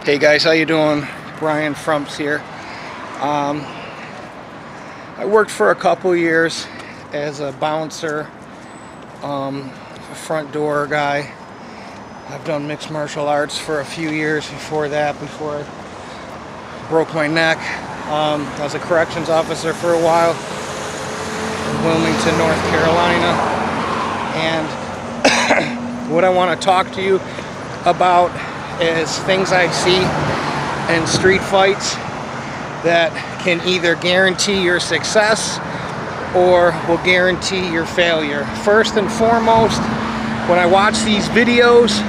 Hey guys, how you doing? Brian Frumps here. I worked for a couple years as a bouncer, a front door guy. I've done mixed martial arts for a few years before that, before I broke my neck. I was a corrections officer for a while in Wilmington, North Carolina. And what I want to talk to you about is things I see in street fights that can either guarantee your success or will guarantee your failure. First and foremost, when I watch these videos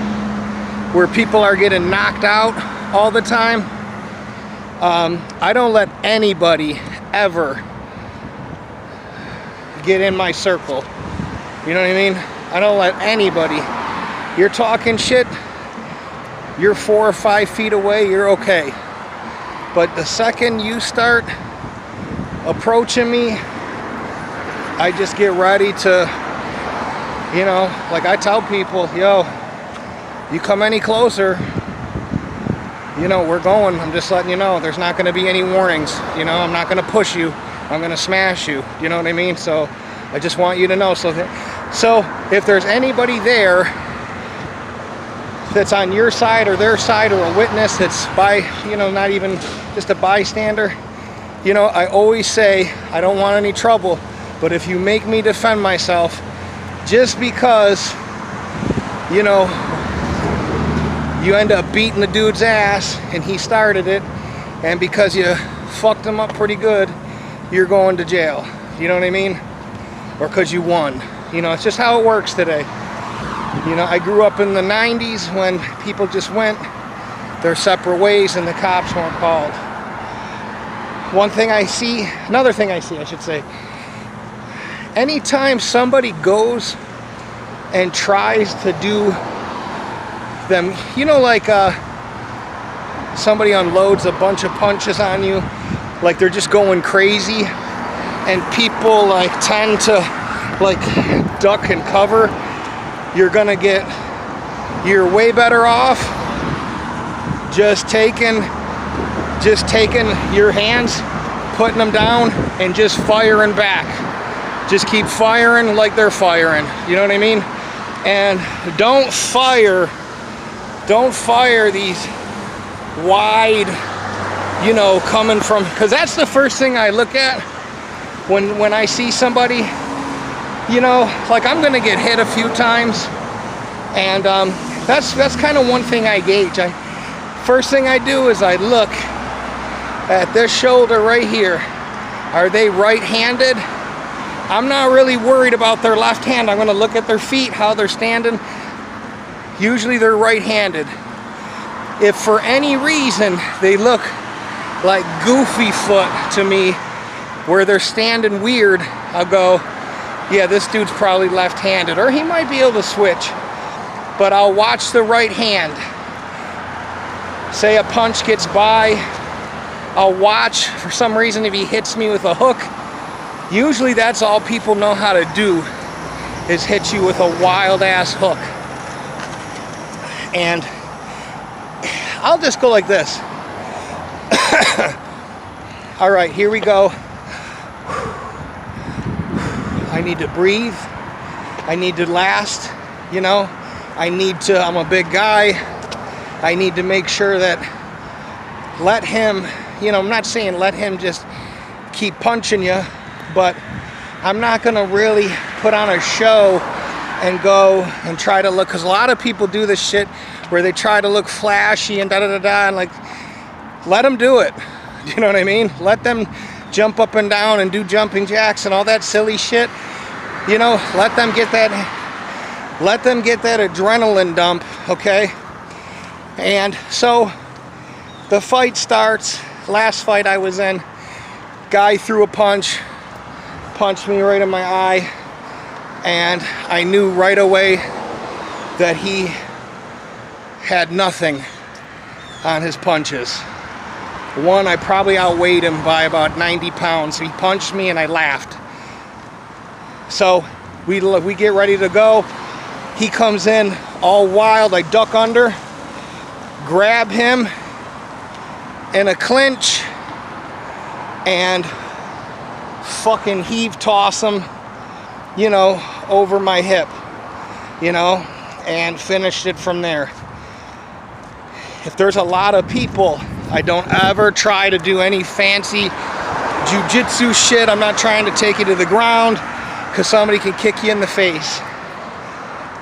where people are getting knocked out all the time, I don't let anybody ever get in my circle. You know what I mean? I don't let anybody. You're talking shit, you're 4 or 5 feet away, you're okay. But the second you start approaching me, I just get ready to, you know, like I tell people, yo, you come any closer, you know, we're going. I'm just letting you know, there's not going to be any warnings. You know, I'm not going to push you. I'm going to smash you. You know what I mean? So I just want you to know. So if there's anybody there that's on your side or their side, or a witness that's by, you know, not even just a bystander, you know, I always say, I don't want any trouble, but if you make me defend myself, just because, you know, you end up beating the dude's ass and he started it, and because you fucked him up pretty good, you're going to jail. You know what I mean? Or because you won. You know, it's just how it works today. You know, I grew up in the 90s when people just went their separate ways and the cops weren't called. Another thing I see, I should say, anytime somebody goes and tries to do them, you know, like somebody unloads a bunch of punches on you, like they're just going crazy, and people like tend to like duck and cover, you're way better off just taking your hands, putting them down, and just firing back. Just keep firing like they're firing. You know what I mean? And don't fire these wide, you know, coming from, because that's the first thing I look at when I see somebody, you know, like I'm gonna get hit a few times, and that's kind of one thing I gauge. First thing I do is I look at this shoulder right here. Are they right-handed? I'm not really worried about their left hand. I'm gonna look at their feet, how they're standing. Usually they're right-handed. If for any reason they look like goofy foot to me, where they're standing weird, I'll go, yeah, this dude's probably left-handed, or he might be able to switch. But I'll watch the right hand. Say a punch gets by, I'll watch, for some reason, if he hits me with a hook. Usually that's all people know how to do, is hit you with a wild-ass hook. And I'll just go like this. All right, here we go. I need to breathe. I need to last, you know. I'm a big guy. I need to make sure that, let him, you know, I'm not saying let him just keep punching you, but I'm not gonna really put on a show and go and try to look, because a lot of people do this shit where they try to look flashy and da-da-da-da, and like, let them do it. You know what I mean? Let them jump up and down and do jumping jacks and all that silly shit. You know, let them get that adrenaline dump, okay? And so the fight starts. Last fight I was in, guy threw a punch, punched me right in my eye, and I knew right away that he had nothing on his punches. One, I probably outweighed him by about 90 pounds. He punched me and I laughed. So we get ready to go. He comes in all wild. I duck under, grab him, in a clinch and fucking heave toss them, you know, over my hip, you know, and finished it from there. If there's a lot of people, I don't ever try to do any fancy jiu-jitsu shit. I'm not trying to take you to the ground because somebody can kick you in the face.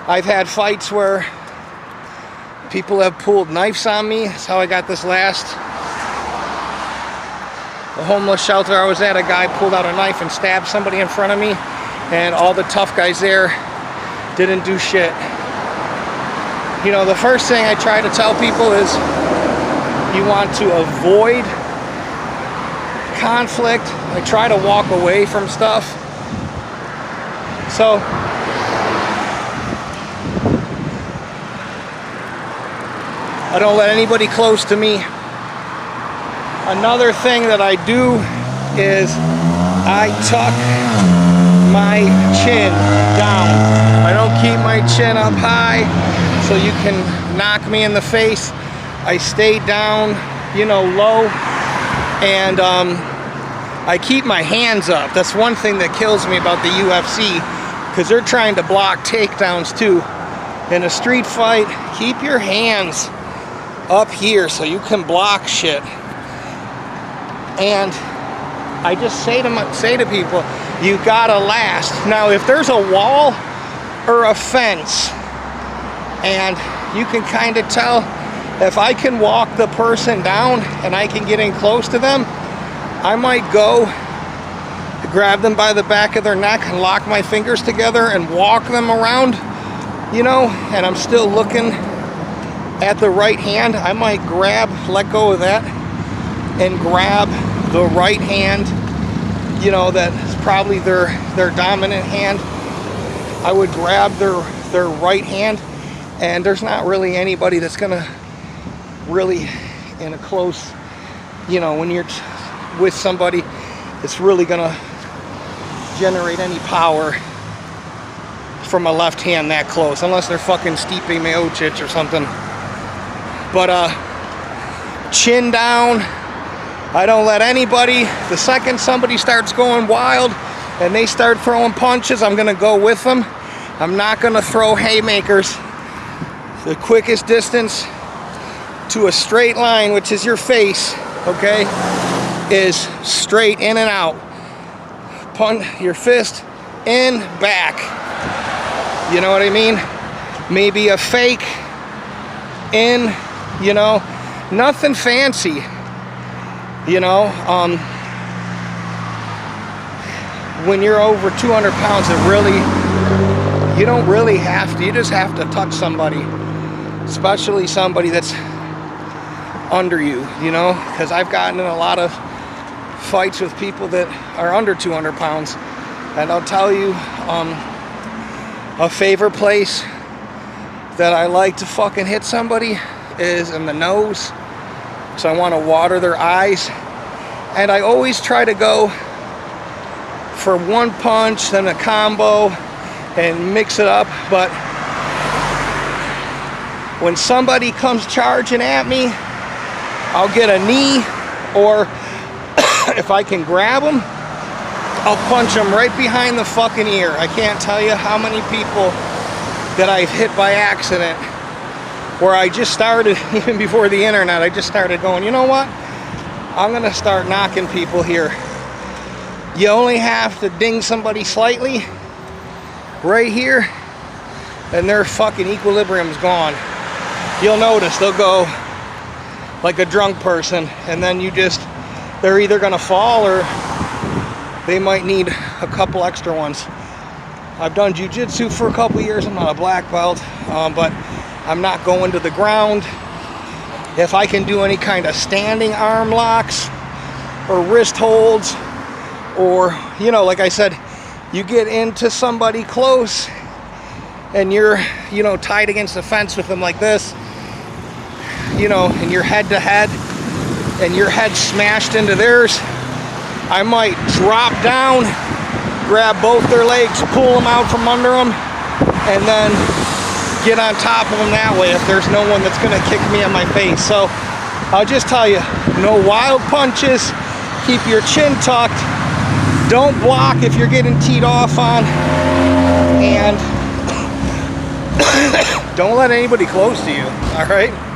I've had fights where people have pulled knives on me. That's how I got this last. The homeless shelter I was at, a guy pulled out a knife and stabbed somebody in front of me, and all the tough guys there didn't do shit. You know, the first thing I try to tell people is you want to avoid conflict. I try to walk away from stuff. So I don't let anybody close to me. Another thing that I do is I tuck my chin down. I don't keep my chin up high so you can knock me in the face. I stay down, you know, low, and I keep my hands up. That's one thing that kills me about the UFC, because they're trying to block takedowns too. In a street fight, keep your hands up here so you can block shit. And I just say to people, you gotta last. Now, if there's a wall or a fence, and you can kind of tell, if I can walk the person down and I can get in close to them, I might go grab them by the back of their neck and lock my fingers together and walk them around, you know, and I'm still looking at the right hand. I might let go of that and grab the right hand, you know, that's probably their dominant hand. I would grab their right hand, and there's not really anybody that's gonna really, in a close, you know, when you're with somebody, it's really gonna generate any power from a left hand that close, unless they're fucking Stipe Miocic or something. But chin down. I don't let anybody, the second somebody starts going wild and they start throwing punches, I'm gonna go with them. I'm not gonna throw haymakers. The quickest distance to a straight line, which is your face, okay, is straight in and out. Punch your fist in, back. You know what I mean? Maybe a fake in, you know, nothing fancy. You know, when you're over 200 pounds, you don't really have to, you just have to touch somebody, especially somebody that's under you, you know, because I've gotten in a lot of fights with people that are under 200 pounds, and I'll tell you, a favorite place that I like to fucking hit somebody is in the nose. So I want to water their eyes, and I always try to go for one punch, then a combo, and mix it up. But when somebody comes charging at me, I'll get a knee, or if I can grab them, I'll punch them right behind the fucking ear. I can't tell you how many people that I've hit by accident, where I just started, even before the internet, I just started going, you know what? I'm gonna start knocking people here. You only have to ding somebody slightly, right here, and their fucking equilibrium's gone. You'll notice they'll go like a drunk person, and then they're either gonna fall or they might need a couple extra ones. I've done jiu-jitsu for a couple years. I'm not a black belt, but I'm not going to the ground. If I can do any kind of standing arm locks or wrist holds, or, you know, like I said, you get into somebody close and you're, you know, tied against the fence with them like this, you know, and you're head to head and your head smashed into theirs, I might drop down, grab both their legs, pull them out from under them, and then get on top of them that way if there's no one that's gonna kick me in my face. So I'll just tell you, No wild punches. Keep your chin tucked. Don't block if you're getting teed off on. And don't let anybody close to you, all right?